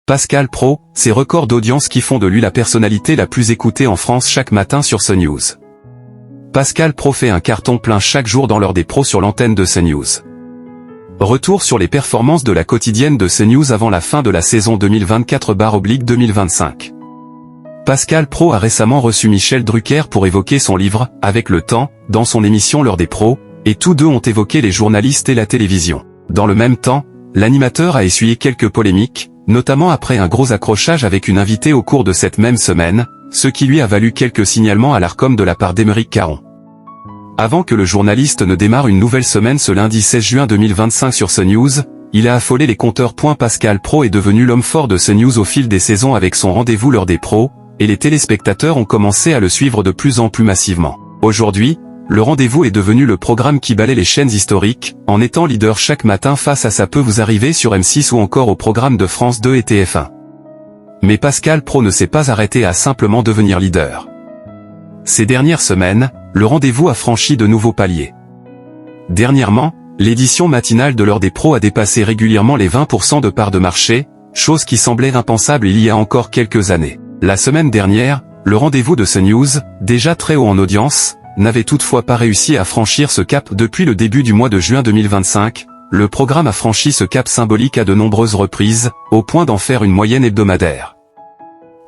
Pascal Praud, ses records d'audience qui font de lui la personnalité la plus écoutée en France chaque matin sur CNews. Pascal Praud fait un carton plein chaque jour dans l'heure des pros sur l'antenne de CNews. Retour sur les performances de la quotidienne de CNews avant la fin de la saison 2024/2025. Pascal Praud a récemment reçu Michel Drucker pour évoquer son livre « Avec le temps » dans son émission L'heure des pros, et tous deux ont évoqué les journalistes et la télévision. Dans le même temps, l'animateur a essuyé quelques polémiques, notamment après un gros accrochage avec une invitée au cours de cette même semaine, ce qui lui a valu quelques signalements à l'Arcom de la part d'Aymeric Caron. Avant que le journaliste ne démarre une nouvelle semaine ce lundi 16 juin 2025 sur CNews, il a affolé les compteurs. Pascal Praud est devenu l'homme fort de CNews au fil des saisons avec son rendez-vous L'heure des pros, et les téléspectateurs ont commencé à le suivre de plus en plus massivement. Aujourd'hui, le rendez-vous est devenu le programme qui balaie les chaînes historiques, en étant leader chaque matin face à Ça peut vous arriver sur M6 ou encore au programme de France 2 et TF1. Mais Pascal Praud ne s'est pas arrêté à simplement devenir leader. Ces dernières semaines, le rendez-vous a franchi de nouveaux paliers. Dernièrement, l'édition matinale de L'heure des pros a dépassé régulièrement les 20% de part de marché, chose qui semblait impensable il y a encore quelques années. La semaine dernière, le rendez-vous de CNews, déjà très haut en audience, n'avait toutefois pas réussi à franchir ce cap depuis le début du mois de juin 2025. Le programme a franchi ce cap symbolique à de nombreuses reprises, au point d'en faire une moyenne hebdomadaire.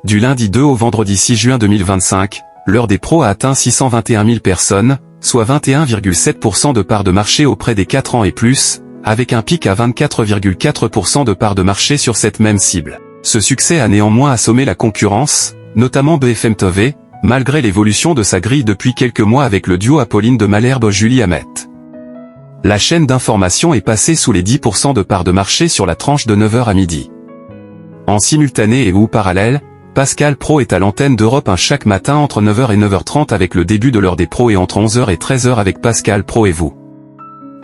Du lundi 2 au vendredi 6 juin 2025, L'heure des pros a atteint 621 000 personnes, soit 21,7% de part de marché auprès des 4 ans et plus, avec un pic à 24,4% de part de marché sur cette même cible. Ce succès a néanmoins assommé la concurrence, notamment BFM TV, malgré l'évolution de sa grille depuis quelques mois avec le duo Apolline de Malherbe-Julie Hamet. La chaîne d'information est passée sous les 10% de part de marché sur la tranche de 9h à midi. En simultané et ou parallèle, Pascal Praud est à l'antenne d'Europe 1 chaque matin entre 9h et 9h30 avec le début de L'heure des pros et entre 11h et 13h avec Pascal Praud et vous.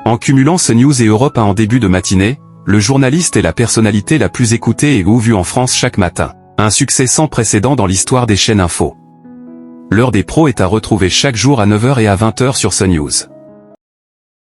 En cumulant CNews et Europe 1 en début de matinée, le journaliste est la personnalité la plus écoutée et ou vue en France chaque matin. Un succès sans précédent dans l'histoire des chaînes info. L'heure des pros est à retrouver chaque jour à 9h et à 20h sur CNews.